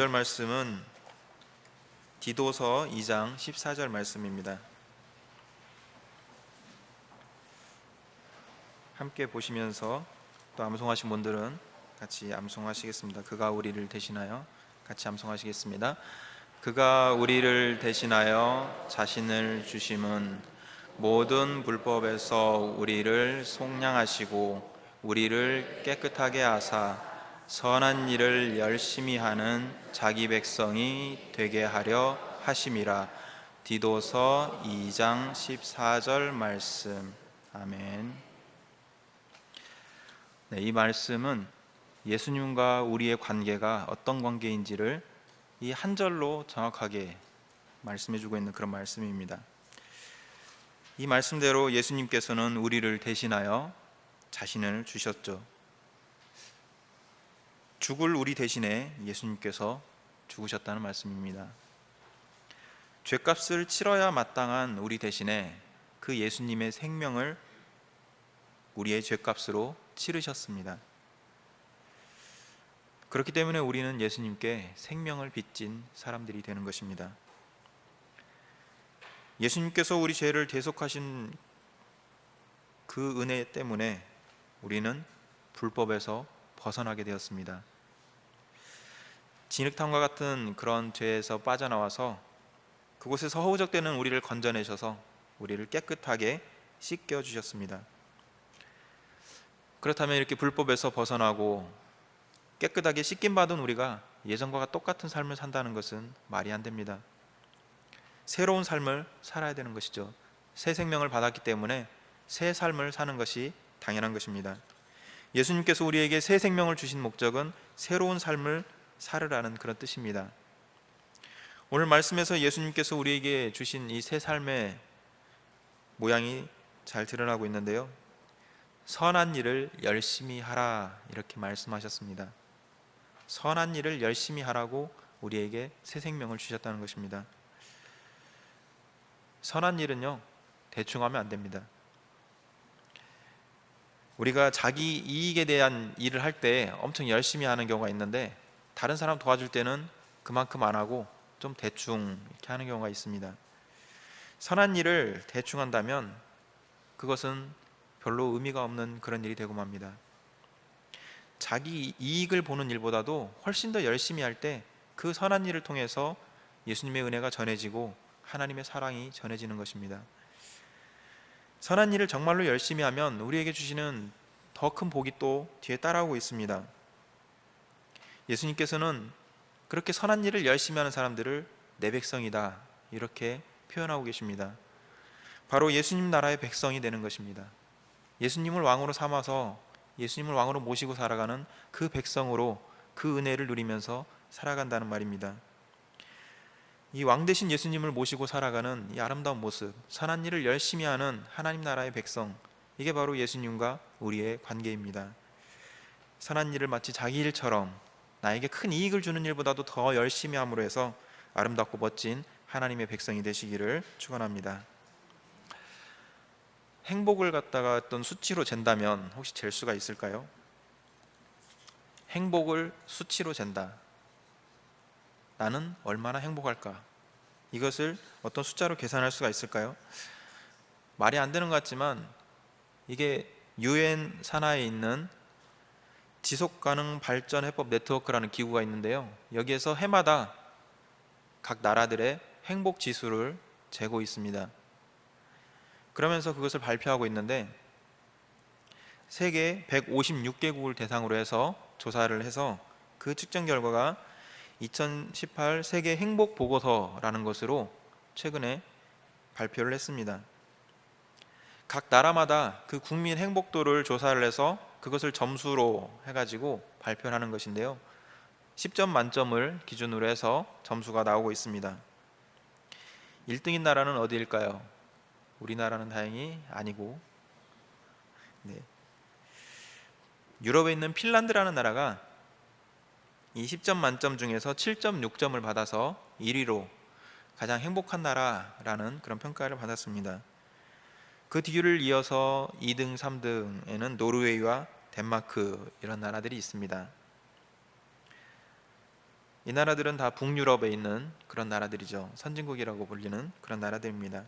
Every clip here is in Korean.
구절 말씀은 디도서 2장 14절 말씀입니다. 함께 보시면서 또 암송하신 분들은 같이 암송하시겠습니다. 그가 우리를 대신하여 같이 암송하시겠습니다. 그가 우리를 대신하여 자신을 주심은 모든 불법에서 우리를 속량하시고 우리를 깨끗하게 하사 선한 일을 열심히 하는 자기 백성이 되게 하려 하심이라. 디도서 2장 14절 말씀. 아멘. 이 말씀은 예수님과 우리의 관계가 어떤 관계인지를 이 한 절로 정확하게 말씀해주고 있는 그런 말씀입니다. 이 말씀대로 예수님께서는 우리를 대신하여 자신을 주셨죠. 죽을 우리 대신에 예수님께서 죽으셨다는 말씀입니다. 죄값을 치러야 마땅한 우리 대신에 그 예수님의 생명을 우리의 죄값으로 치르셨습니다. 그렇기 때문에 우리는 예수님께 생명을 빚진 사람들이 되는 것입니다. 예수님께서 우리 죄를 대속하신 그 은혜 때문에 우리는 불법에서 벗어나게 되었습니다. 진흙탕과 같은 그런 죄에서 빠져나와서 그곳에서 허우적대는 우리를 건져내셔서 우리를 깨끗하게 씻겨주셨습니다. 그렇다면 이렇게 불법에서 벗어나고 깨끗하게 씻김받은 우리가 예전과 똑같은 삶을 산다는 것은 말이 안 됩니다. 새로운 삶을 살아야 되는 것이죠. 새 생명을 받았기 때문에 새 삶을 사는 것이 당연한 것입니다. 예수님께서 우리에게 새 생명을 주신 목적은 새로운 삶을 살으라는 그런 뜻입니다. 오늘 말씀에서 예수님께서 우리에게 주신 이 새 삶의 모양이 잘 드러나고 있는데요, 선한 일을 열심히 하라 이렇게 말씀하셨습니다. 선한 일을 열심히 하라고 우리에게 새 생명을 주셨다는 것입니다. 선한 일은요, 대충 하면 안 됩니다. 우리가 자기 이익에 대한 일을 할 때 엄청 열심히 하는 경우가 있는데 다른 사람 도와줄 때는 그만큼 안 하고 좀 대충 이렇게 하는 경우가 있습니다. 선한 일을 대충 한다면 그것은 별로 의미가 없는 그런 일이 되고 맙니다. 자기 이익을 보는 일보다도 훨씬 더 열심히 할 때 그 선한 일을 통해서 예수님의 은혜가 전해지고 하나님의 사랑이 전해지는 것입니다. 선한 일을 정말로 열심히 하면 우리에게 주시는 더 큰 복이 또 뒤에 따라오고 있습니다. 예수님께서는 그렇게 선한 일을 열심히 하는 사람들을 내 백성이다 이렇게 표현하고 계십니다. 바로 예수님 나라의 백성이 되는 것입니다. 예수님을 왕으로 삼아서 예수님을 왕으로 모시고 살아가는 그 백성으로 그 은혜를 누리면서 살아간다는 말입니다. 이 왕 대신 예수님을 모시고 살아가는 이 아름다운 모습, 선한 일을 열심히 하는 하나님 나라의 백성, 이게 바로 예수님과 우리의 관계입니다. 선한 일을 마치 자기 일처럼 나에게 큰 이익을 주는 일보다도 더 열심히 함으로 해서 아름답고 멋진 하나님의 백성이 되시기를 축원합니다. 행복을 갖다가 어떤 수치로 잰다면 혹시 잴 수가 있을까요? 행복을 수치로 잰다. 나는 얼마나 행복할까? 이것을 어떤 숫자로 계산할 수가 있을까요? 말이 안 되는 것 같지만 이게 유엔 산하에 있는 지속가능 발전 해법 네트워크라는 기구가 있는데요, 여기에서 해마다 각 나라들의 행복 지수를 재고 있습니다. 그러면서 그것을 발표하고 있는데 세계 156개국을 대상으로 해서 조사를 해서 그 측정 결과가 2018 세계 행복 보고서라는 것으로 최근에 발표를 했습니다. 각 나라마다 그 국민 행복도를 조사를 해서 그것을 점수로 해가지고 발표를 하는 것인데요, 10점 만점을 기준으로 해서 점수가 나오고 있습니다. 1등인 나라는 어디일까요? 우리나라는 다행히 아니고, 유럽에 있는 핀란드라는 나라가 이 10점 만점 중에서 7.6점을 받아서 1위로 가장 행복한 나라라는 그런 평가를 받았습니다. 그 뒤를 이어서 2등, 3등에는 노르웨이와 덴마크 이런 나라들이 있습니다. 이 나라들은 다 북유럽에 있는 그런 나라들이죠. 선진국이라고 불리는 그런 나라들입니다.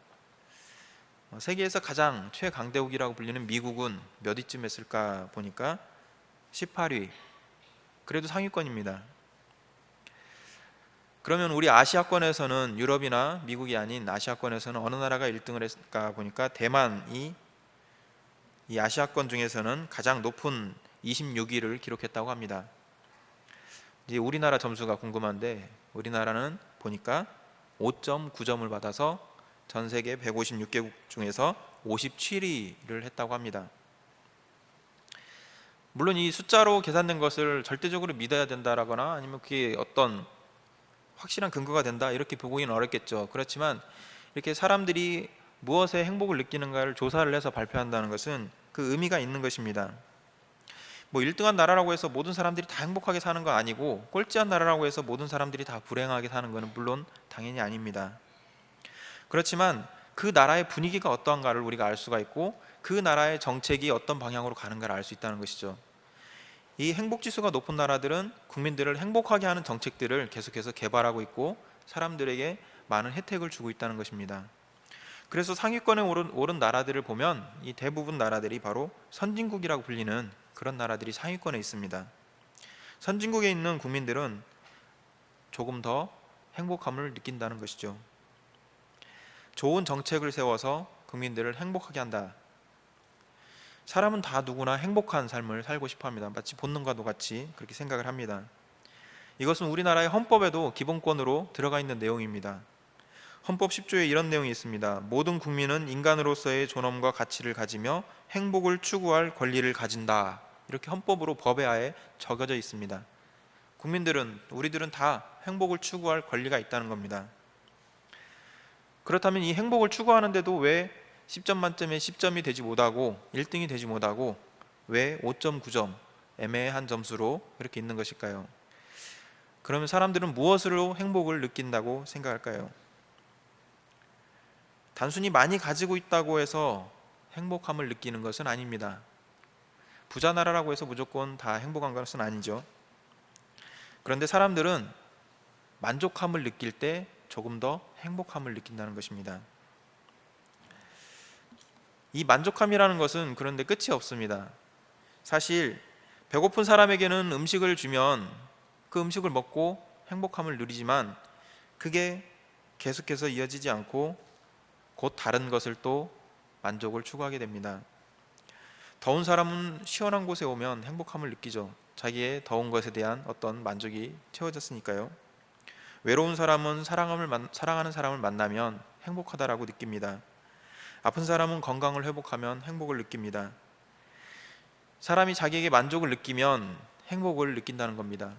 세계에서 가장 최강대국이라고 불리는 미국은 몇 위쯤 했을까 보니까 18위. 그래도 상위권입니다. 그러면 우리 아시아권에서는 유럽이나 미국이 아닌 아시아권에서는 어느 나라가 1등을 했을까 보니까 대만이 이 아시아권 중에서는 가장 높은 26위를 기록했다고 합니다. 이제 우리나라 점수가 궁금한데 우리나라는 보니까 5.9점을 받아서 전 세계 156개국 중에서 57위를 했다고 합니다. 물론 이 숫자로 계산된 것을 절대적으로 믿어야 된다라거나 아니면 그게 어떤 확실한 근거가 된다 이렇게 보기는 어렵겠죠. 그렇지만 이렇게 사람들이 무엇에 행복을 느끼는가를 조사를 해서 발표한다는 것은 그 의미가 있는 것입니다. 뭐 1등한 나라라고 해서 모든 사람들이 다 행복하게 사는 건 아니고 꼴찌한 나라라고 해서 모든 사람들이 다 불행하게 사는 것은 물론 당연히 아닙니다. 그렇지만 그 나라의 분위기가 어떠한가를 우리가 알 수가 있고 그 나라의 정책이 어떤 방향으로 가는가를 알 수 있다는 것이죠. 이 행복지수가 높은 나라들은 국민들을 행복하게 하는 정책들을 계속해서 개발하고 있고 사람들에게 많은 혜택을 주고 있다는 것입니다. 그래서 상위권에 오른 나라들을 보면 이 대부분 나라들이 바로 선진국이라고 불리는 그런 나라들이 상위권에 있습니다. 선진국에 있는 국민들은 조금 더 행복함을 느낀다는 것이죠. 좋은 정책을 세워서 국민들을 행복하게 한다. 사람은 다 누구나 행복한 삶을 살고 싶어 합니다. 마치 본능과도 같이 그렇게 생각을 합니다. 이것은 우리나라의 헌법에도 기본권으로 들어가 있는 내용입니다. 헌법 10조에 이런 내용이 있습니다. 모든 국민은 인간으로서의 존엄과 가치를 가지며 행복을 추구할 권리를 가진다. 이렇게 헌법으로 법에 아예 적혀져 있습니다. 국민들은 우리들은 다 행복을 추구할 권리가 있다는 겁니다. 그렇다면 이 행복을 추구하는데도 왜 10점 만점에 10점이 되지 못하고 1등이 되지 못하고 왜 5.9점 애매한 점수로 이렇게 있는 것일까요? 그러면 사람들은 무엇으로 행복을 느낀다고 생각할까요? 단순히 많이 가지고 있다고 해서 행복함을 느끼는 것은 아닙니다. 부자 나라라고 해서 무조건 다 행복한 것은 아니죠. 그런데 사람들은 만족함을 느낄 때 조금 더 행복함을 느낀다는 것입니다. 이 만족함이라는 것은 그런데 끝이 없습니다. 사실 배고픈 사람에게는 음식을 주면 그 음식을 먹고 행복함을 누리지만 그게 계속해서 이어지지 않고 곧 다른 것을 또 만족을 추구하게 됩니다. 더운 사람은 시원한 곳에 오면 행복함을 느끼죠. 자기의 더운 것에 대한 어떤 만족이 채워졌으니까요. 외로운 사람은 사랑하는 사람을 만나면 행복하다라고 느낍니다. 아픈 사람은 건강을 회복하면 행복을 느낍니다. 사람이 자기에게 만족을 느끼면 행복을 느낀다는 겁니다.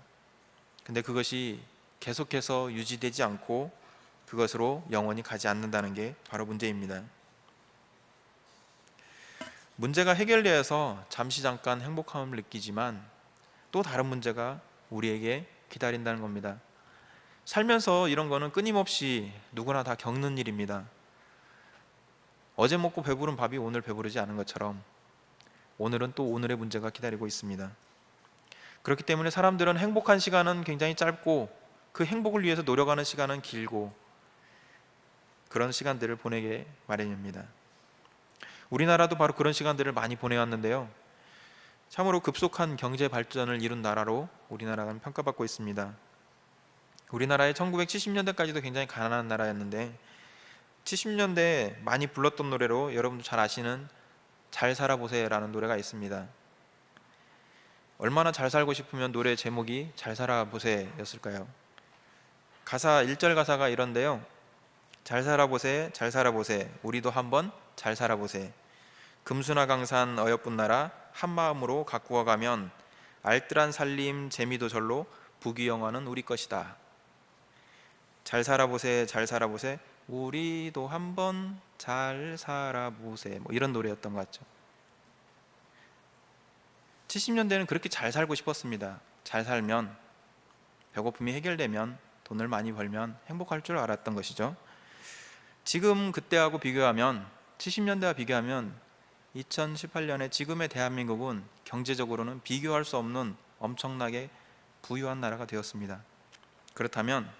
근데 그것이 계속해서 유지되지 않고 그것으로 영원히 가지 않는다는 게 바로 문제입니다. 문제가 해결되어서 잠시 잠깐 행복함을 느끼지만 또 다른 문제가 우리에게 기다린다는 겁니다. 살면서 이런 거는 끊임없이 누구나 다 겪는 일입니다. 어제 먹고 배부른 밥이 오늘 배부르지 않은 것처럼 오늘은 또 오늘의 문제가 기다리고 있습니다. 그렇기 때문에 사람들은 행복한 시간은 굉장히 짧고 그 행복을 위해서 노력하는 시간은 길고 그런 시간들을 보내게 마련입니다. 우리나라도 바로 그런 시간들을 많이 보내왔는데요. 참으로 급속한 경제 발전을 이룬 나라로 우리나라가 평가받고 있습니다. 우리나라의 1970년대까지도 굉장히 가난한 나라였는데 70년대에 많이 불렀던 노래로 여러분도 잘 아시는 잘 살아보세요라는 노래가 있습니다. 얼마나 잘 살고 싶으면 노래 제목이 잘 살아보세였을까요? 가사 1절 가사가 이런데요. 잘 살아보세 잘 살아보세 우리도 한번 잘 살아보세 금수나 강산 어여쁜 나라 한마음으로 가꾸어 가면 알뜰한 살림 재미도 절로 부귀영화는 우리 것이다. 잘 살아보세 잘 살아보세 우리도 한번 잘 살아보세 뭐 이런 노래였던 것 같죠. 70년대는 그렇게 잘 살고 싶었습니다. 잘 살면 배고픔이 해결되면 돈을 많이 벌면 행복할 줄 알았던 것이죠. 지금 그때하고 비교하면 70년대와 비교하면 2018년에 지금의 대한민국은 경제적으로는 비교할 수 없는 엄청나게 부유한 나라가 되었습니다. 그렇다면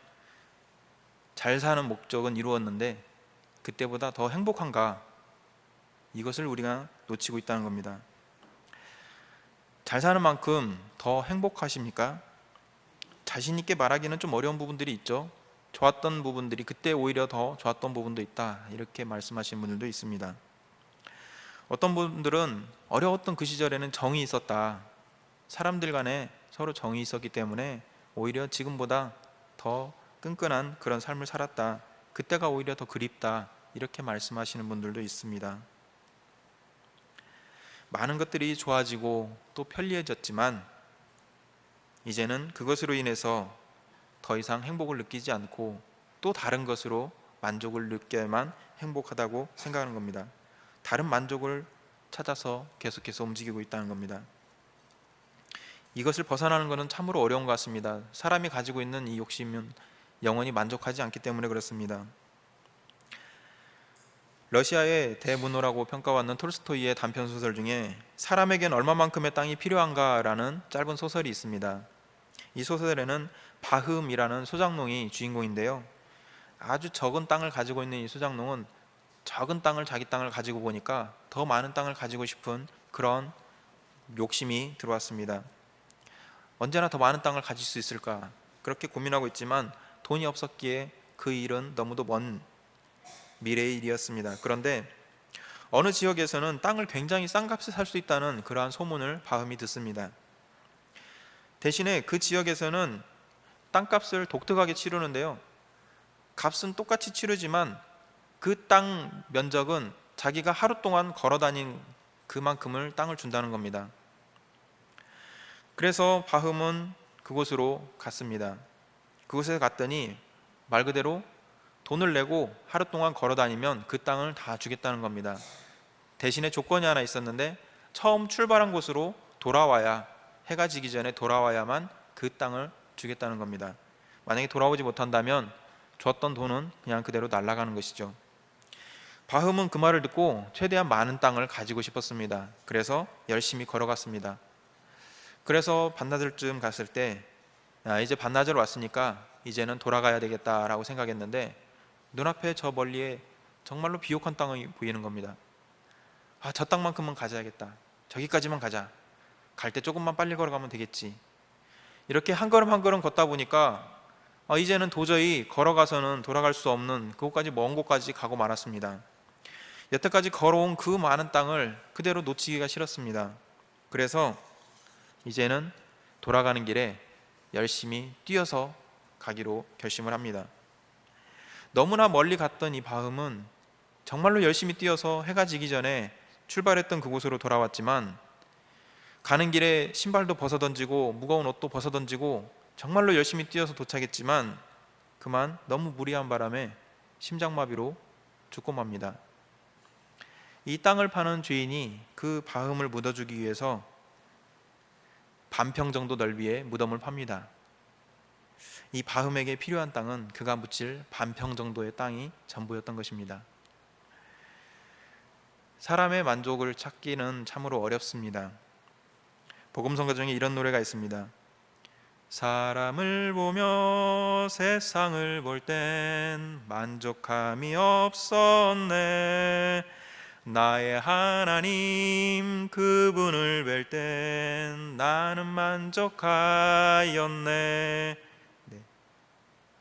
잘 사는 목적은 이루었는데 그때보다 더 행복한가? 이것을 우리가 놓치고 있다는 겁니다. 잘 사는 만큼 더 행복하십니까? 자신 있게 말하기는 좀 어려운 부분들이 있죠. 좋았던 부분들이 그때 오히려 더 좋았던 부분도 있다, 이렇게 말씀하시는 분들도 있습니다. 어떤 분들은 어려웠던 그 시절에는 정이 있었다, 사람들 간에 서로 정이 있었기 때문에 오히려 지금보다 더 끈끈한 그런 삶을 살았다, 그때가 오히려 더 그립다, 이렇게 말씀하시는 분들도 있습니다. 많은 것들이 좋아지고 또 편리해졌지만 이제는 그것으로 인해서 더 이상 행복을 느끼지 않고 또 다른 것으로 만족을 느껴야만 행복하다고 생각하는 겁니다. 다른 만족을 찾아서 계속해서 움직이고 있다는 겁니다. 이것을 벗어나는 것은 참으로 어려운 것 같습니다. 사람이 가지고 있는 이 욕심은 영원히 만족하지 않기 때문에 그렇습니다. 러시아의 대문호라고 평가받는 톨스토이의 단편소설 중에 사람에겐 얼마만큼의 땅이 필요한가라는 짧은 소설이 있습니다. 이 소설에는 바흠이라는 소장농이 주인공인데요, 아주 적은 땅을 가지고 있는 이 소장농은 적은 땅을, 자기 땅을 가지고 보니까 더 많은 땅을 가지고 싶은 그런 욕심이 들어왔습니다. 언제나 더 많은 땅을 가질 수 있을까, 그렇게 고민하고 있지만 돈이 없었기에 그 일은 너무도 먼 미래의 일이었습니다. 그런데 어느 지역에서는 땅을 굉장히 싼 값에 살 수 있다는 그러한 소문을 바흠이 듣습니다. 대신에 그 지역에서는 땅값을 독특하게 치르는데요, 값은 똑같이 치르지만 그 땅 면적은 자기가 하루 동안 걸어 다닌 그만큼을 땅을 준다는 겁니다. 그래서 바흠은 그곳으로 갔습니다. 그곳에 갔더니 말 그대로 돈을 내고 하루 동안 걸어 다니면 그 땅을 다 주겠다는 겁니다. 대신에 조건이 하나 있었는데 처음 출발한 곳으로 돌아와야, 해가 지기 전에 돌아와야만 그 땅을 주겠다는 겁니다. 만약에 돌아오지 못한다면 줬던 돈은 그냥 그대로 날아가는 것이죠. 바흠은 그 말을 듣고 최대한 많은 땅을 가지고 싶었습니다. 그래서 열심히 걸어갔습니다. 그래서 반나절쯤 갔을 때 이제 반나절 왔으니까 이제는 돌아가야 되겠다라고 생각했는데 눈앞에 저 멀리에 정말로 비옥한 땅이 보이는 겁니다. 저 땅만큼은 가져야겠다, 저기까지만 가자, 갈 때 조금만 빨리 걸어가면 되겠지. 이렇게 한 걸음 한 걸음 걷다 보니까 이제는 도저히 걸어가서는 돌아갈 수 없는 그곳까지, 먼 곳까지 가고 말았습니다. 여태까지 걸어온 그 많은 땅을 그대로 놓치기가 싫었습니다. 그래서 이제는 돌아가는 길에 열심히 뛰어서 가기로 결심을 합니다. 너무나 멀리 갔던 이 바흠은 정말로 열심히 뛰어서 해가 지기 전에 출발했던 그곳으로 돌아왔지만 가는 길에 신발도 벗어던지고 무거운 옷도 벗어던지고 정말로 열심히 뛰어서 도착했지만 그만 너무 무리한 바람에 심장마비로 죽고 맙니다. 이 땅을 파는 주인이 그 바흠을 묻어주기 위해서 반평 정도 넓이의 무덤을 팝니다. 이 바흠에게 필요한 땅은 그가 묻힐 반평 정도의 땅이 전부였던 것입니다. 사람의 만족을 찾기는 참으로 어렵습니다. 복음성가 중에 이런 노래가 있습니다. 사람을 보며 세상을 볼 땐 만족함이 없었네, 나의 하나님 그분을 뵐 땐 나는 만족하였네.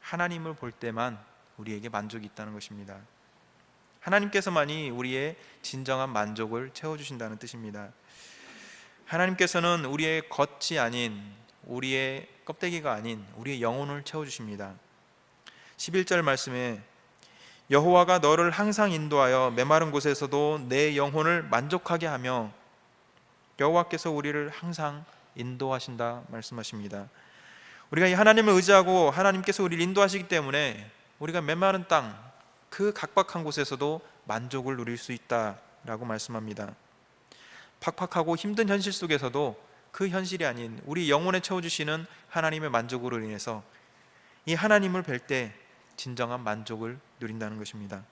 하나님을 볼 때만 우리에게 만족이 있다는 것입니다. 하나님께서만이 우리의 진정한 만족을 채워주신다는 뜻입니다. 하나님께서는 우리의 겉이 아닌, 우리의 껍데기가 아닌 우리의 영혼을 채워주십니다. 11절 말씀에 여호와가 너를 항상 인도하여 메마른 곳에서도 내 영혼을 만족하게 하며, 여호와께서 우리를 항상 인도하신다 말씀하십니다. 우리가 이 하나님을 의지하고 하나님께서 우리를 인도하시기 때문에 우리가 메마른 땅, 그 각박한 곳에서도 만족을 누릴 수 있다라고 말씀합니다. 팍팍하고 힘든 현실 속에서도 그 현실이 아닌 우리 영혼에 채워주시는 하나님의 만족으로 인해서 이 하나님을 뵐 때 진정한 만족을 누린다는 것입니다.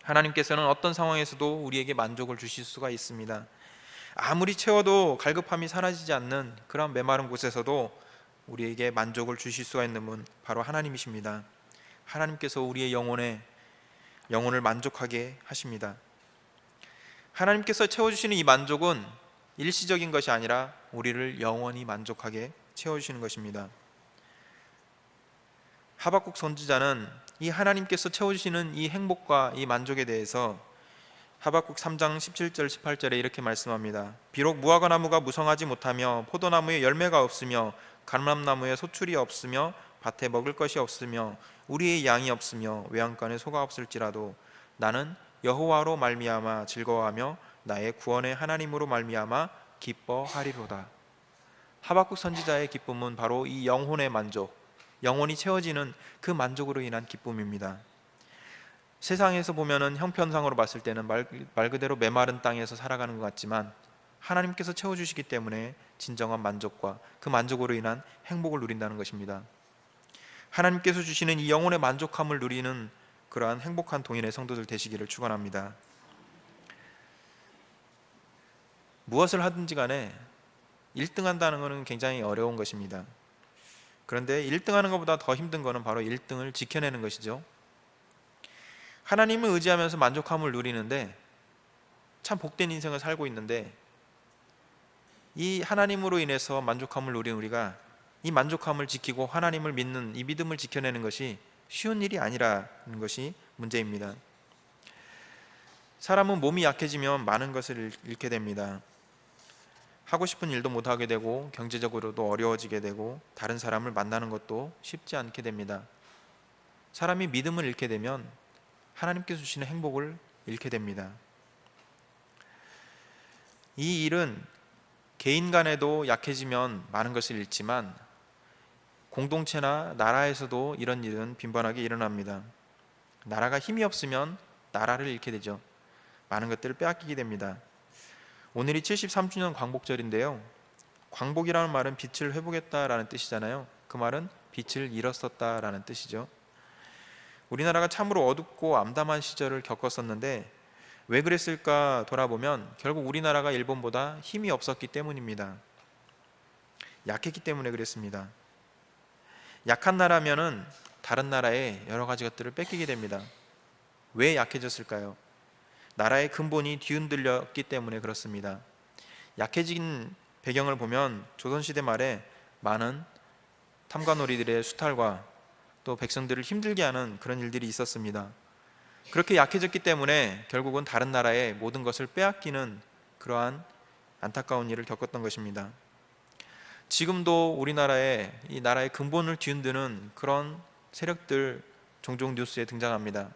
하나님께서는 어떤 상황에서도 우리에게 만족을 주실 수가 있습니다. 아무리 채워도 갈급함이 사라지지 않는 그런 메마른 곳에서도 우리에게 만족을 주실 수가 있는 분 바로 하나님이십니다. 하나님께서 우리의 영혼을 만족하게 하십니다. 하나님께서 채워주시는 이 만족은 일시적인 것이 아니라 우리를 영원히 만족하게 채워주시는 것입니다. 하박국 선지자는 이 하나님께서 채워주시는 이 행복과 이 만족에 대해서 하박국 3장 17절 18절에 이렇게 말씀합니다. 비록 무화과 나무가 무성하지 못하며 포도나무에 열매가 없으며 감람나무에 소출이 없으며 밭에 먹을 것이 없으며 우리의 양이 없으며 외양간에 소가 없을지라도 나는 여호와로 말미암아 즐거워하며 나의 구원의 하나님으로 말미암아 기뻐하리로다. 하박국 선지자의 기쁨은 바로 이 영혼의 만족, 영혼이 채워지는 그 만족으로 인한 기쁨입니다. 세상에서 보면은 형편상으로 봤을 때는 말 그대로 메마른 땅에서 살아가는 것 같지만 하나님께서 채워주시기 때문에 진정한 만족과 그 만족으로 인한 행복을 누린다는 것입니다. 하나님께서 주시는 이 영혼의 만족함을 누리는 그러한 행복한 동일의 성도들 되시기를 축원합니다. 무엇을 하든지 간에 1등 한다는 것은 굉장히 어려운 것입니다. 그런데 1등 하는 것보다 더 힘든 것은 바로 1등을 지켜내는 것이죠. 하나님을 의지하면서 만족함을 누리는데 참 복된 인생을 살고 있는데 이 하나님으로 인해서 만족함을 누린 우리가 이 만족함을 지키고 하나님을 믿는 이 믿음을 지켜내는 것이 쉬운 일이 아니라는 것이 문제입니다. 사람은 몸이 약해지면 많은 것을 잃게 됩니다. 하고 싶은 일도 못하게 되고 경제적으로도 어려워지게 되고 다른 사람을 만나는 것도 쉽지 않게 됩니다. 사람이 믿음을 잃게 되면 하나님께서 주시는 행복을 잃게 됩니다. 이 일은 개인 간에도 약해지면 많은 것을 잃지만 공동체나 나라에서도 이런 일은 빈번하게 일어납니다. 나라가 힘이 없으면 나라를 잃게 되죠. 많은 것들을 빼앗기게 됩니다. 오늘이 73주년 광복절인데요. 광복이라는 말은 빛을 회복했다라는 뜻이잖아요. 그 말은 빛을 잃었었다라는 뜻이죠. 우리나라가 참으로 어둡고 암담한 시절을 겪었었는데 왜 그랬을까 돌아보면 결국 우리나라가 일본보다 힘이 없었기 때문입니다. 약했기 때문에 그랬습니다. 약한 나라면은 다른 나라에 여러 가지 것들을 뺏기게 됩니다. 왜 약해졌을까요? 나라의 근본이 뒤흔들렸기 때문에 그렇습니다. 약해진 배경을 보면 조선시대 말에 많은 탐관오리들의 수탈과 또 백성들을 힘들게 하는 그런 일들이 있었습니다. 그렇게 약해졌기 때문에 결국은 다른 나라의 모든 것을 빼앗기는 그러한 안타까운 일을 겪었던 것입니다. 지금도 우리나라의 이 나라의 근본을 뒤흔드는 그런 세력들 종종 뉴스에 등장합니다.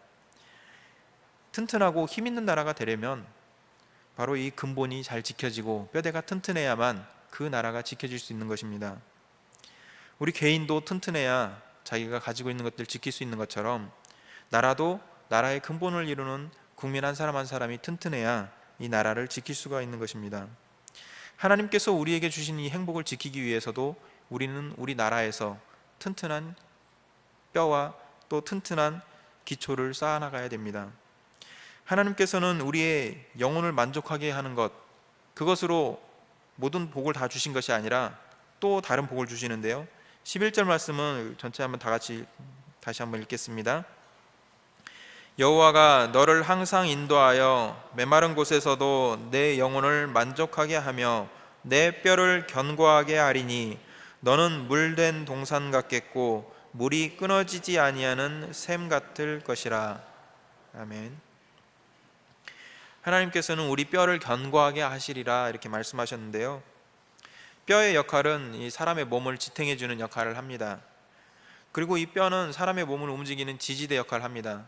튼튼하고 힘 있는 나라가 되려면 바로 이 근본이 잘 지켜지고 뼈대가 튼튼해야만 그 나라가 지켜질 수 있는 것입니다. 우리 개인도 튼튼해야 자기가 가지고 있는 것들을 지킬 수 있는 것처럼 나라도 나라의 근본을 이루는 국민 한 사람 한 사람이 튼튼해야 이 나라를 지킬 수가 있는 것입니다. 하나님께서 우리에게 주신 이 행복을 지키기 위해서도 우리는 우리 나라에서 튼튼한 뼈와 또 튼튼한 기초를 쌓아나가야 됩니다. 하나님께서는 우리의 영혼을 만족하게 하는 것, 그것으로 모든 복을 다 주신 것이 아니라 또 다른 복을 주시는데요. 11절 말씀은 전체 한번 다시 한번 읽겠습니다. 여호와가 너를 항상 인도하여 메마른 곳에서도 내 영혼을 만족하게 하며 내 뼈를 견고하게 하리니 너는 물된 동산 같겠고 물이 끊어지지 아니하는 샘 같을 것이라. 아멘. 하나님께서는 우리 뼈를 견고하게 하시리라 이렇게 말씀하셨는데요. 뼈의 역할은 이 사람의 몸을 지탱해 주는 역할을 합니다. 그리고 이 뼈는 사람의 몸을 움직이는 지지대 역할을 합니다.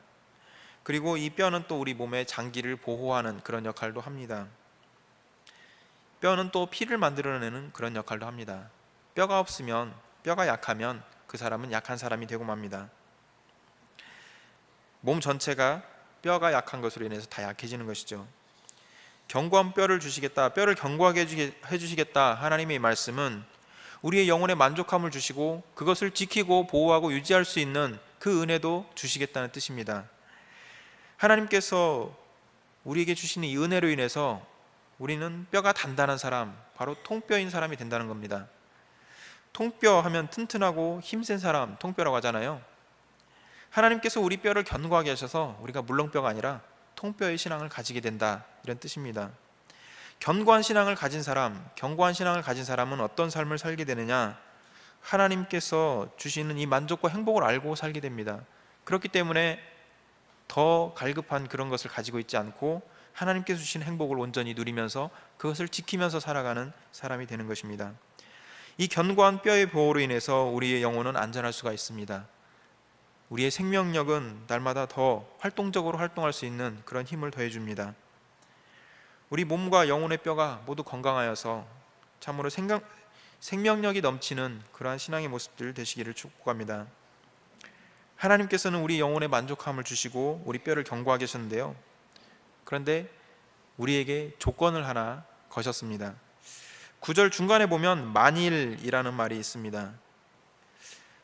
그리고 이 뼈는 또 우리 몸의 장기를 보호하는 그런 역할도 합니다. 뼈는 또 피를 만들어내는 그런 역할도 합니다. 뼈가 없으면, 뼈가 약하면 그 사람은 약한 사람이 되고 맙니다. 몸 전체가 뼈가 약한 것으로 인해서 다 약해지는 것이죠. 견고한 뼈를 주시겠다, 뼈를 견고하게 해주시겠다 하나님의 말씀은 우리의 영혼에 만족함을 주시고 그것을 지키고 보호하고 유지할 수 있는 그 은혜도 주시겠다는 뜻입니다. 하나님께서 우리에게 주시는 이 은혜로 인해서 우리는 뼈가 단단한 사람, 바로 통뼈인 사람이 된다는 겁니다. 통뼈 하면 튼튼하고 힘센 사람 통뼈라고 하잖아요. 하나님께서 우리 뼈를 견고하게 하셔서 우리가 물렁뼈가 아니라 통뼈의 신앙을 가지게 된다, 이런 뜻입니다. 견고한 신앙을 가진 사람, 견고한 신앙을 가진 사람은 어떤 삶을 살게 되느냐? 하나님께서 주시는 이 만족과 행복을 알고 살게 됩니다. 그렇기 때문에 더 갈급한 그런 것을 가지고 있지 않고 하나님께서 주신 행복을 온전히 누리면서 그것을 지키면서 살아가는 사람이 되는 것입니다. 이 견고한 뼈의 보호로 인해서 우리의 영혼은 안전할 수가 있습니다. 우리의 생명력은 날마다 더 활동적으로 활동할 수 있는 그런 힘을 더해줍니다. 우리 몸과 영혼의 뼈가 모두 건강하여서 참으로 생명력이 넘치는 그러한 신앙의 모습들 되시기를 축복합니다. 하나님께서는 우리 영혼에 만족함을 주시고 우리 뼈를 견고하게 하셨는데요, 그런데 우리에게 조건을 하나 거셨습니다. 9절 중간에 보면 만일이라는 말이 있습니다.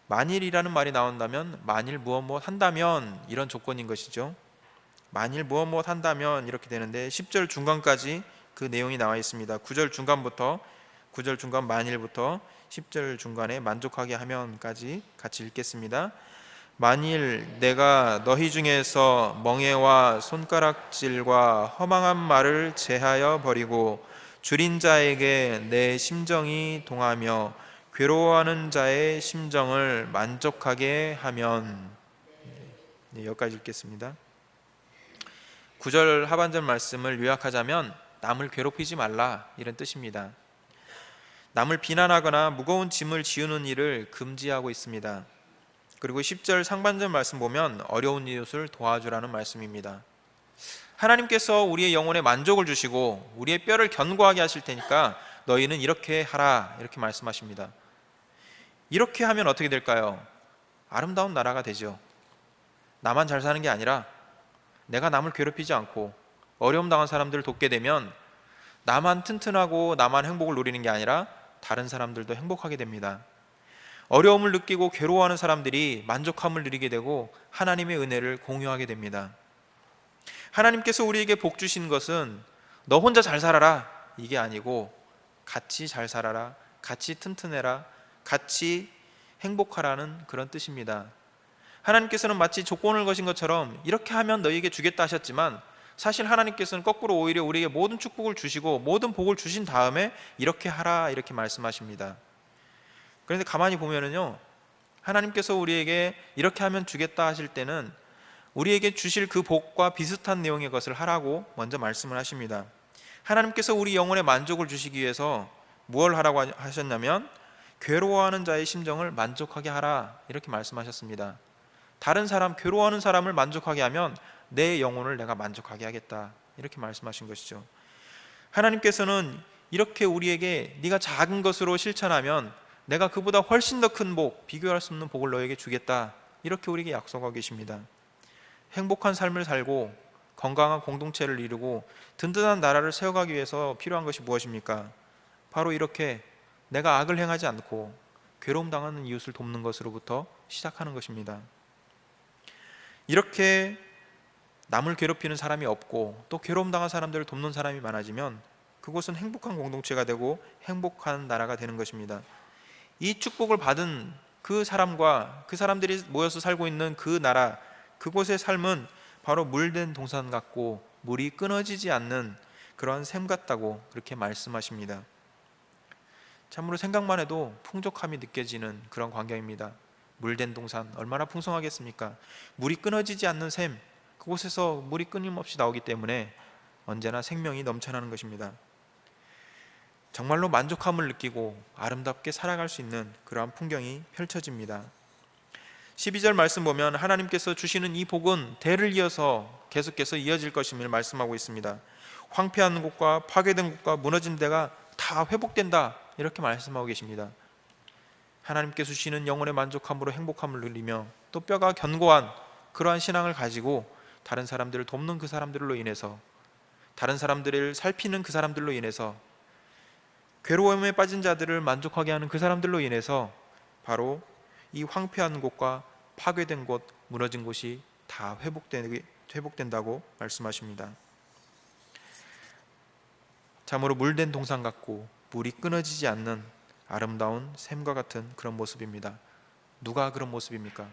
만일이라는 말이 나온다면 만일 무엇 한다면 이런 조건인 것이죠. 만일 무엇 한다면 이렇게 되는데 10절 중간까지 그 내용이 나와 있습니다. 9절 중간부터 9절 중간 만일부터 10절 중간에 만족하게 하면까지 같이 읽겠습니다. 만일 내가 너희 중에서 멍에와 손가락질과 허망한 말을 제하여 버리고 줄인 자에게 내 심정이 동하며 괴로워하는 자의 심정을 만족하게 하면. 네, 여기까지 읽겠습니다. 9절 하반절 말씀을 요약하자면 남을 괴롭히지 말라, 이런 뜻입니다. 남을 비난하거나 무거운 짐을 지우는 일을 금지하고 있습니다. 그리고 10절 상반절 말씀 보면 어려운 이웃을 도와주라는 말씀입니다. 하나님께서 우리의 영혼에 만족을 주시고 우리의 뼈를 견고하게 하실 테니까 너희는 이렇게 하라, 이렇게 말씀하십니다. 이렇게 하면 어떻게 될까요? 아름다운 나라가 되죠. 나만 잘 사는 게 아니라 내가 남을 괴롭히지 않고 어려움 당한 사람들을 돕게 되면 나만 튼튼하고 나만 행복을 누리는 게 아니라 다른 사람들도 행복하게 됩니다. 어려움을 느끼고 괴로워하는 사람들이 만족함을 누리게 되고 하나님의 은혜를 공유하게 됩니다. 하나님께서 우리에게 복 주신 것은 너 혼자 잘 살아라, 이게 아니고 같이 잘 살아라, 같이 튼튼해라, 같이 행복하라는 그런 뜻입니다. 하나님께서는 마치 조건을 거신 것처럼 이렇게 하면 너희에게 주겠다 하셨지만 사실 하나님께서는 거꾸로 오히려 우리에게 모든 축복을 주시고 모든 복을 주신 다음에 이렇게 하라, 이렇게 말씀하십니다. 그런데 가만히 보면은요, 하나님께서 우리에게 이렇게 하면 주겠다 하실 때는 우리에게 주실 그 복과 비슷한 내용의 것을 하라고 먼저 말씀을 하십니다. 하나님께서 우리 영혼에 만족을 주시기 위해서 무엇을 하라고 하셨냐면 괴로워하는 자의 심정을 만족하게 하라, 이렇게 말씀하셨습니다. 다른 사람, 괴로워하는 사람을 만족하게 하면 내 영혼을 내가 만족하게 하겠다, 이렇게 말씀하신 것이죠. 하나님께서는 이렇게 우리에게 네가 작은 것으로 실천하면 내가 그보다 훨씬 더 큰 복, 비교할 수 없는 복을 너에게 주겠다, 이렇게 우리에게 약속하고 계십니다. 행복한 삶을 살고 건강한 공동체를 이루고 든든한 나라를 세워가기 위해서 필요한 것이 무엇입니까? 바로 이렇게 내가 악을 행하지 않고 괴로움 당하는 이웃을 돕는 것으로부터 시작하는 것입니다. 이렇게 남을 괴롭히는 사람이 없고 또 괴로움 당한 사람들을 돕는 사람이 많아지면 그곳은 행복한 공동체가 되고 행복한 나라가 되는 것입니다. 이 축복을 받은 그 사람과 그 사람들이 모여서 살고 있는 그 나라, 그곳의 삶은 바로 물된 동산 같고 물이 끊어지지 않는 그러한 샘 같다고 그렇게 말씀하십니다. 참으로 생각만 해도 풍족함이 느껴지는 그런 광경입니다. 물된 동산 얼마나 풍성하겠습니까? 물이 끊어지지 않는 샘, 그곳에서 물이 끊임없이 나오기 때문에 언제나 생명이 넘쳐나는 것입니다. 정말로 만족함을 느끼고 아름답게 살아갈 수 있는 그러한 풍경이 펼쳐집니다. 12절 말씀 보면 하나님께서 주시는 이 복은 대를 이어서 계속해서 이어질 것임을 말씀하고 있습니다. 황폐한 곳과 파괴된 곳과 무너진 데가 다 회복된다, 이렇게 말씀하고 계십니다. 하나님께서 주시는 영혼의 만족함으로 행복함을 누리며 또 뼈가 견고한 그러한 신앙을 가지고 다른 사람들을 돕는 그 사람들로 인해서, 다른 사람들을 살피는 그 사람들로 인해서, 괴로움에 빠진 자들을 만족하게 하는 그 사람들로 인해서 바로 이 황폐한 곳과 파괴된 곳, 무너진 곳이 다 회복된다고 말씀하십니다. 참으로 물된 동산 같고 물이 끊어지지 않는 아름다운 샘과 같은 그런 모습입니다. 누가 그런 모습입니까?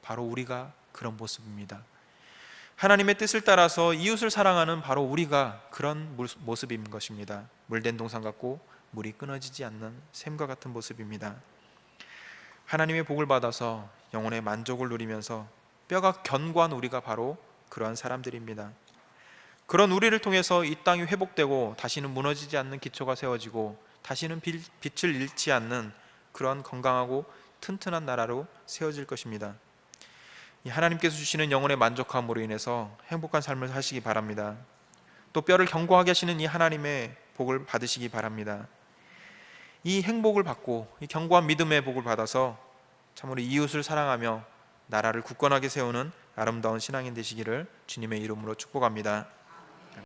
바로 우리가 그런 모습입니다. 하나님의 뜻을 따라서 이웃을 사랑하는 바로 우리가 그런 모습인 것입니다. 물된 동산 같고 물이 끊어지지 않는 샘과 같은 모습입니다. 하나님의 복을 받아서 영혼의 만족을 누리면서 뼈가 견고한 우리가 바로 그러한 사람들입니다. 그런 우리를 통해서 이 땅이 회복되고 다시는 무너지지 않는 기초가 세워지고 다시는 빛을 잃지 않는 그런 건강하고 튼튼한 나라로 세워질 것입니다. 하나님께서 주시는 영혼의 만족함으로 인해서 행복한 삶을 사시기 바랍니다. 또 뼈를 견고하게 하시는 이 하나님의 복을 받으시기 바랍니다. 이 행복을 받고 이 견고한 믿음의 복을 받아서 참으로 이웃을 사랑하며 나라를 굳건하게 세우는 아름다운 신앙인 되시기를 주님의 이름으로 축복합니다.